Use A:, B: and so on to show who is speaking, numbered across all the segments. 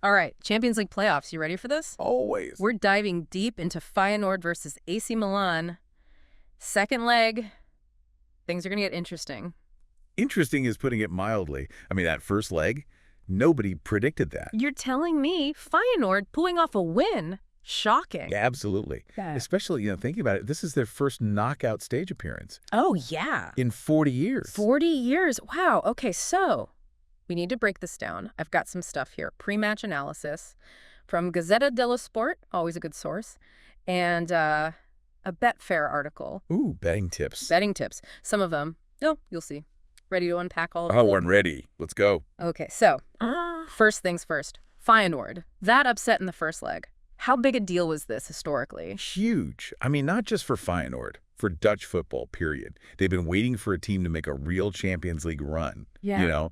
A: All right, Champions League playoffs. You ready for this?
B: Always.
A: We're diving deep into Feyenoord versus AC Milan. Second leg. Things are going to get interesting.
B: Interesting is putting it mildly. I mean, that first leg, nobody predicted that.
A: You're telling me Feyenoord pulling off a win? Shocking.
B: Yeah, absolutely.
A: Yeah.
B: Especially, thinking about it, this is their first knockout stage appearance
A: Oh, yeah.
B: in 40 years.
A: 40 years. Wow. Okay, so we need to break this down. I've got some stuff here. Pre-match analysis from Gazzetta dello Sport, always a good source, and a Betfair article.
B: Ooh, betting tips.
A: Betting tips. Some of them, you'll see. Ready to unpack all of
B: Oh,
A: them?
B: I'm ready. Let's go.
A: Okay, so first things first. Feyenoord. That upset in the first leg. How big a deal was this historically?
B: Huge. I mean, not just for Feyenoord, for Dutch football, period. They've been waiting for a team to make a real Champions League run,
A: Yeah.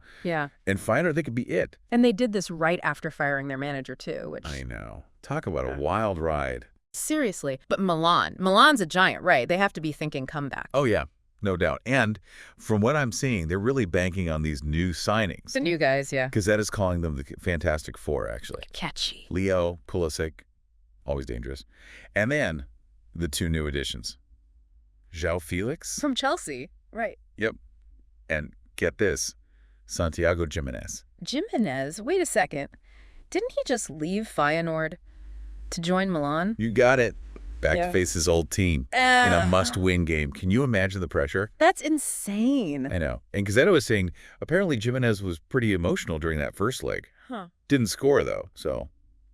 B: And Feyenoord, they could be it.
A: And they did this right after firing their manager, too, which...
B: I know. Talk about a wild ride.
A: Seriously. But Milan's a giant, right? They have to be thinking comeback.
B: Oh, yeah. No doubt. And from what I'm seeing, they're really banking on these new signings.
A: The new guys, yeah.
B: Gazzetta calling them the Fantastic Four, actually.
A: Catchy.
B: Leo, Pulisic, always dangerous. And then the two new additions. João Felix.
A: From Chelsea, right.
B: Yep. And get this, Santiago Giménez.
A: Giménez, wait a second. Didn't he just leave Feyenoord to join Milan?
B: You got it. Back to face his old team in a must-win game. Can you imagine the pressure?
A: That's insane.
B: I know. And Gazzetta was saying, apparently Giménez was pretty emotional during that first leg.
A: Huh.
B: Didn't score, though, so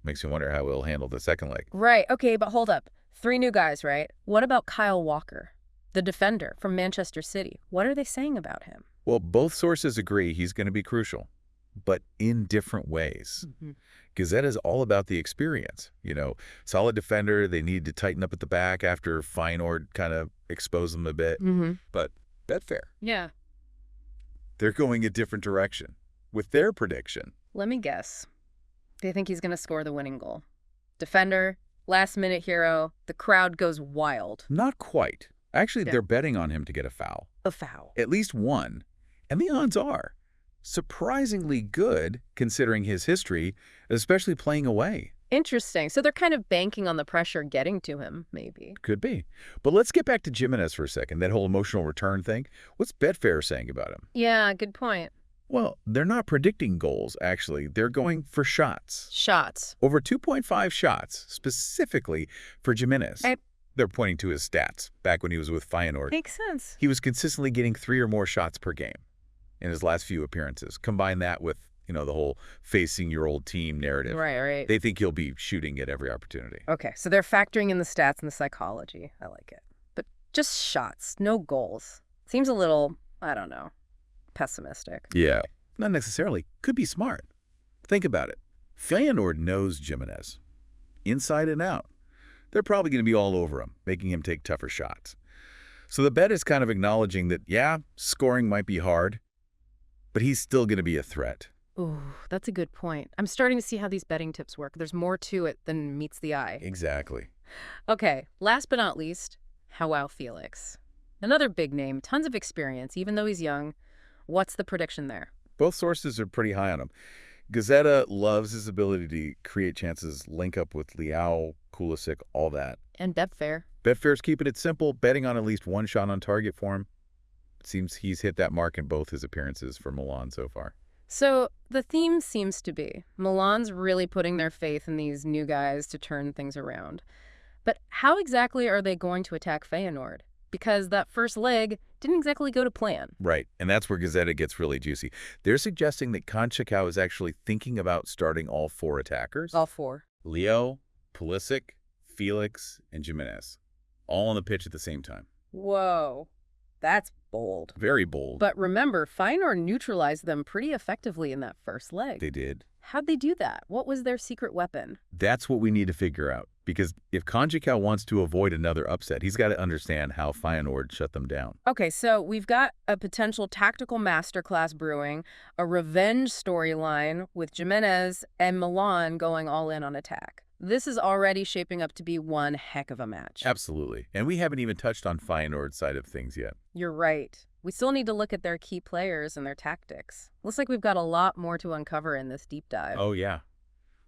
B: makes you wonder how he'll handle the second leg.
A: Right, okay, but hold up. 3 new guys, right? What about Kyle Walker, the defender from Manchester City? What are they saying about him?
B: Well, both sources agree he's going to be crucial, but in different ways. Gazzetta is all about the experience. Solid defender. They need to tighten up at the back after Feyenoord kind of exposed them a bit. But Betfair.
A: Yeah.
B: They're going a different direction with their prediction.
A: Let me guess. They think he's going to score the winning goal. Defender, last-minute hero, the crowd goes wild.
B: Not quite. Actually,
A: Yeah.
B: they're betting on him to get a foul.
A: A foul.
B: At least one. And the odds are surprisingly good considering his history, especially playing away.
A: Interesting. So they're kind of banking on the pressure getting to him, maybe.
B: Could be. But let's get back to Giménez for a second, that whole emotional return thing. What's Betfair saying about him?
A: Yeah, good point.
B: Well, they're not predicting goals, actually. They're going for shots.
A: Shots.
B: Over 2.5 shots, specifically for Giménez. They're pointing to his stats back when he was with Feyenoord.
A: Makes sense.
B: He was consistently getting 3 or more shots per game in his last few appearances. Combine that with, the whole facing your old team narrative.
A: Right.
B: They think he'll be shooting at every opportunity.
A: Okay, so they're factoring in the stats and the psychology. I like it. But just shots, no goals. Seems a little, I don't know, pessimistic.
B: Yeah, not necessarily. Could be smart. Think about it. Feyenoord knows Giménez, inside and out. They're probably going to be all over him, making him take tougher shots. So the bet is kind of acknowledging that, yeah, scoring might be hard, but he's still going to be a threat.
A: Ooh, that's a good point. I'm starting to see how these betting tips work. There's more to it than meets the eye.
B: Exactly.
A: Okay, last but not least, João Felix. Another big name, tons of experience, even though he's young. What's the prediction there?
B: Both sources are pretty high on him. Gazzetta loves his ability to create chances, link up with Leo, Pulisic, all that.
A: And Betfair.
B: Betfair's keeping it simple, betting on at least one shot on target for him. It seems he's hit that mark in both his appearances for Milan so far.
A: So the theme seems to be Milan's really putting their faith in these new guys to turn things around. But how exactly are they going to attack Feyenoord? Because that first leg didn't exactly go to plan.
B: Right, and that's where Gazzetta gets really juicy. They're suggesting that Santiago is actually thinking about starting all 4 attackers.
A: All 4.
B: Leo, Pulisic, Felix, and Giménez. All on the pitch at the same time.
A: Whoa. That's bold.
B: Very bold.
A: But remember, Feyenoord neutralized them pretty effectively in that first leg.
B: They did.
A: How'd they do that? What was their secret weapon?
B: That's what we need to figure out. Because if Santiago wants to avoid another upset, he's got to understand how Feyenoord shut them down.
A: Okay, so we've got a potential tactical masterclass brewing, a revenge storyline with Giménez and Milan going all in on attack. This is already shaping up to be one heck of a match.
B: Absolutely. And we haven't even touched on Feyenoord's side of things yet.
A: You're right. We still need to look at their key players and their tactics. Looks like we've got a lot more to uncover in this deep dive.
B: Oh, yeah.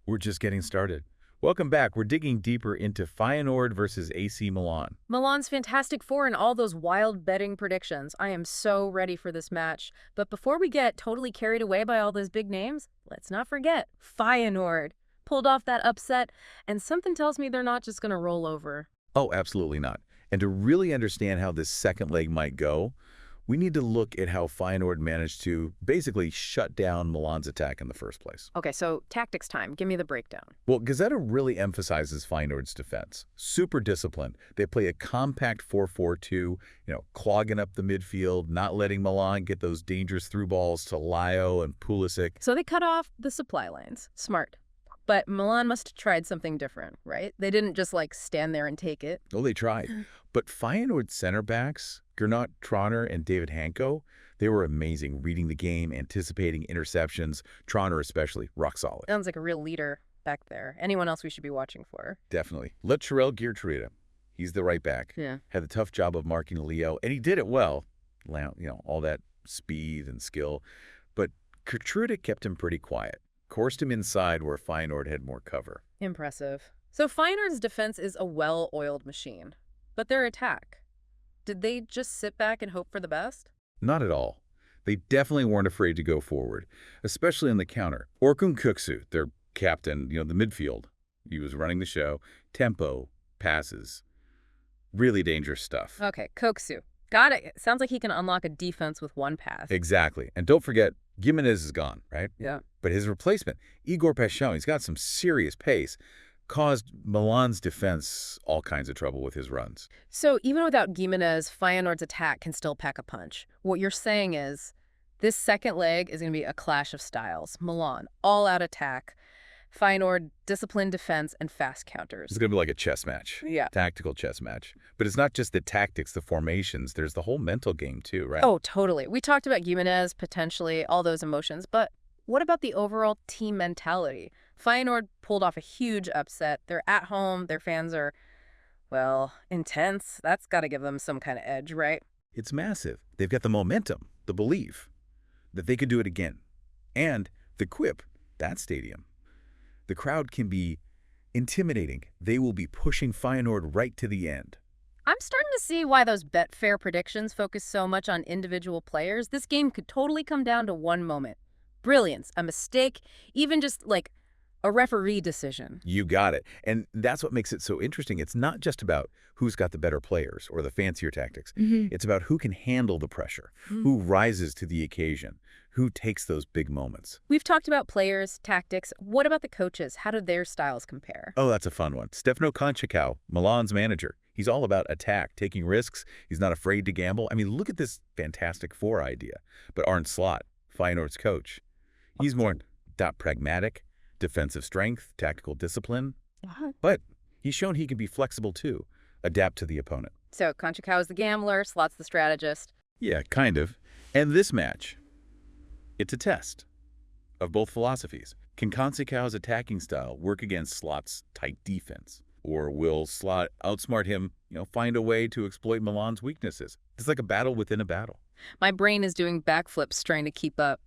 B: We're just getting started. Welcome back. We're digging deeper into Feyenoord versus AC Milan.
A: Milan's Fantastic Four and all those wild betting predictions. I am so ready for this match. But before we get totally carried away by all those big names, let's not forget Feyenoord pulled off that upset, and something tells me they're not just going to roll over.
B: Oh, absolutely not. And to really understand how this second leg might go, we need to look at how Feyenoord managed to basically shut down Milan's attack in the first place.
A: Okay, so tactics time. Give me the breakdown.
B: Well, Gazzetta really emphasizes Feyenoord's defense. Super disciplined. They play a compact 4-4-2, clogging up the midfield, not letting Milan get those dangerous through balls to Lyo and Pulisic.
A: So they cut off the supply lines. Smart. But Milan must have tried something different, right? They didn't just, stand there and take it.
B: Oh, they tried. But Feyenoord's center backs, Gernot Trauner and David Hanko, they were amazing, reading the game, anticipating interceptions, Trauner especially, rock solid.
A: Sounds like a real leader back there. Anyone else we should be watching for?
B: Definitely. Let Cherel Geertruida. He's the right back.
A: Yeah.
B: Had the tough job of marking Lyo, and he did it well. All that speed and skill. But Geertruida kept him pretty quiet. Coursed him inside where Feyenoord had more cover.
A: Impressive. So Feyenoord's defense is a well-oiled machine. But their attack, did they just sit back and hope for the best?
B: Not at all. They definitely weren't afraid to go forward, especially in the counter. Orkun Kuksu, their captain, the midfield, he was running the show. Tempo, passes, really dangerous stuff.
A: Okay, Koksu. Got it. Sounds like he can unlock a defense with one pass.
B: Exactly. And don't forget, Giménez is gone, right?
A: Yeah.
B: But his replacement, Igor Paixão, he's got some serious pace, caused Milan's defense all kinds of trouble with his runs.
A: So even without Giménez, Feyenoord's attack can still pack a punch. What you're saying is this second leg is going to be a clash of styles. Milan, all-out attack. Feyenoord, disciplined defense and fast counters.
B: It's going to be like a chess match.
A: Yeah.
B: Tactical chess match. But it's not just the tactics, the formations. There's the whole mental game too, right?
A: Oh, totally. We talked about Giménez, potentially, all those emotions. But what about the overall team mentality? Feyenoord pulled off a huge upset. They're at home. Their fans are, intense. That's got to give them some kind of edge, right?
B: It's massive. They've got the momentum, the belief that they could do it again. And the quip, that stadium. The crowd can be intimidating. They will be pushing Feyenoord right to the end.
A: I'm starting to see why those Betfair predictions focus so much on individual players. This game could totally come down to one moment. Brilliance, a mistake, even just a referee decision.
B: You got it. And that's what makes it so interesting. It's not just about who's got the better players or the fancier tactics. It's about who can handle the pressure, who rises to the occasion, who takes those big moments.
A: We've talked about players, tactics. What about the coaches? How do their styles compare?
B: Oh, that's a fun one. Stefano Conceição, Milan's manager. He's all about attack, taking risks. He's not afraid to gamble. I mean, look at this Fantastic Four idea. But Arne Slot, Feyenoord's coach, he's more pragmatic, defensive strength, tactical discipline. But he's shown he can be flexible too, adapt to the opponent.
A: So Conceição is the gambler, Slot's the strategist.
B: Yeah, kind of. And this match, it's a test of both philosophies. Can Conceição's attacking style work against Slot's tight defense? Or will Slot outsmart him, find a way to exploit Milan's weaknesses? It's like a battle within a battle.
A: My brain is doing backflips trying to keep up.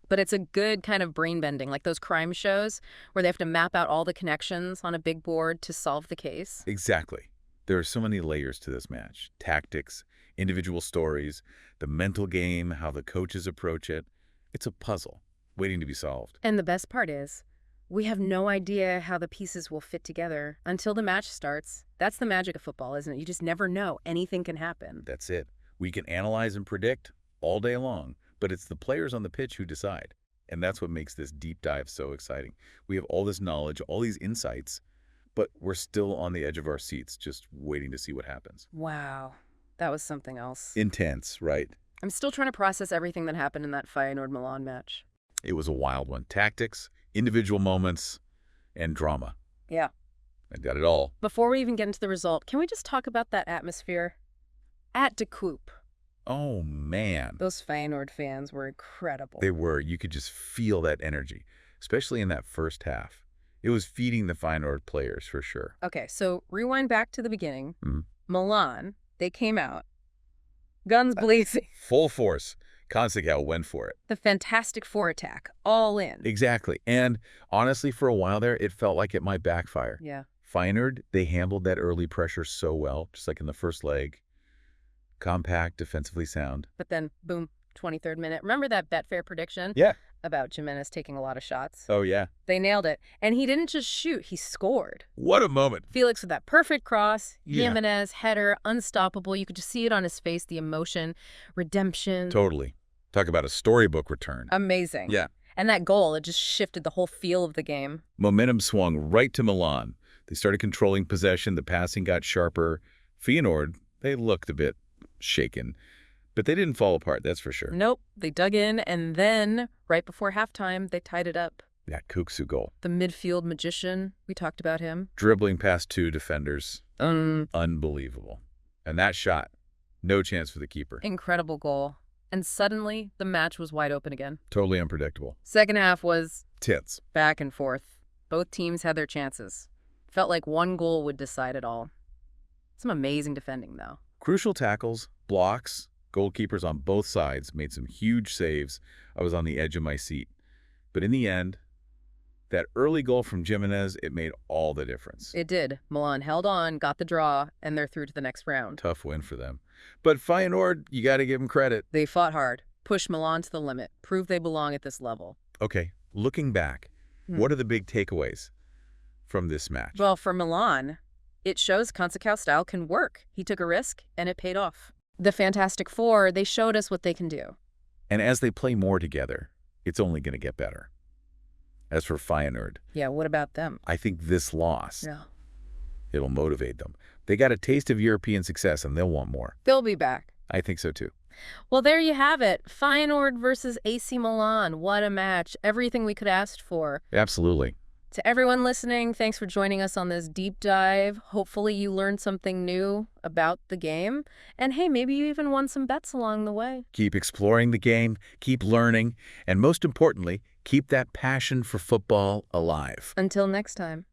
A: But it's a good kind of brain bending, like those crime shows where they have to map out all the connections on a big board to solve the case.
B: Exactly. There are so many layers to this match. Tactics, individual stories, the mental game, how the coaches approach it. It's a puzzle waiting to be solved.
A: And the best part is, we have no idea how the pieces will fit together until the match starts. That's the magic of football, isn't it? You just never know. Anything can happen.
B: That's it. We can analyze and predict all day long, but it's the players on the pitch who decide. And that's what makes this deep dive so exciting. We have all this knowledge, all these insights, but we're still on the edge of our seats, just waiting to see what happens.
A: Wow. That was something else.
B: Intense, right?
A: I'm still trying to process everything that happened in that Feyenoord-Milan match.
B: It was a wild one. Tactics, individual moments, and drama.
A: Yeah.
B: I got it all.
A: Before we even get into the result, can we just talk about that atmosphere? At De Koop.
B: Oh, man.
A: Those Feyenoord fans were incredible.
B: They were. You could just feel that energy, especially in that first half. It was feeding the Feyenoord players for sure.
A: Okay, so rewind back to the beginning. Milan, they came out. Guns blazing.
B: Full force. Santiago went for it.
A: The Fantastic Four attack, all in.
B: Exactly. And honestly, for a while there, it felt like it might backfire.
A: Yeah.
B: Feyenoord, they handled that early pressure so well, just like in the first leg. Compact, defensively sound.
A: But then, boom, 23rd minute. Remember that Betfair prediction?
B: Yeah.
A: About Giménez taking a lot of shots?
B: Oh, yeah.
A: They nailed it. And he didn't just shoot, he scored.
B: What a moment.
A: Felix with that perfect cross,
B: Yeah.
A: Giménez, header, unstoppable. You could just see it on his face, the emotion, redemption.
B: Totally. Talk about a storybook return.
A: Amazing.
B: Yeah.
A: And that goal, it just shifted the whole feel of the game.
B: Momentum swung right to Milan. They started controlling possession. The passing got sharper. Feyenoord, they looked a bit shaken. But they didn't fall apart, that's for sure.
A: Nope. They dug in, and then, right before halftime, they tied it up.
B: That Kuksu goal.
A: The midfield magician, we talked about him.
B: Dribbling past two defenders. Unbelievable. And that shot, no chance for the keeper.
A: Incredible goal. And suddenly, the match was wide open again.
B: Totally unpredictable.
A: Second half was
B: Tense.
A: back and forth. Both teams had their chances. Felt like one goal would decide it all. Some amazing defending, though.
B: Crucial tackles, blocks, goalkeepers on both sides made some huge saves. I was on the edge of my seat. But in the end, that early goal from Giménez, it made all the difference.
A: It did. Milan held on, got the draw, and they're through to the next round.
B: Tough win for them. But Feyenoord, you got to give them credit.
A: They fought hard, pushed Milan to the limit, proved they belong at this level.
B: Okay, looking back, what are the big takeaways from this match?
A: Well, for Milan, it shows Santiago style can work. He took a risk, and it paid off. The Fantastic Four, they showed us what they can do.
B: And as they play more together, it's only going to get better. As for Feyenoord,
A: Yeah, what about them?
B: I think this loss,
A: Yeah.
B: it'll motivate them. They got a taste of European success, and they'll want more.
A: They'll be back.
B: I think so, too.
A: Well, there you have it. Feyenoord versus AC Milan. What a match. Everything we could ask for.
B: Absolutely.
A: To everyone listening, thanks for joining us on this deep dive. Hopefully you learned something new about the game. And hey, maybe you even won some bets along the way.
B: Keep exploring the game, keep learning, and most importantly, keep that passion for football alive.
A: Until next time.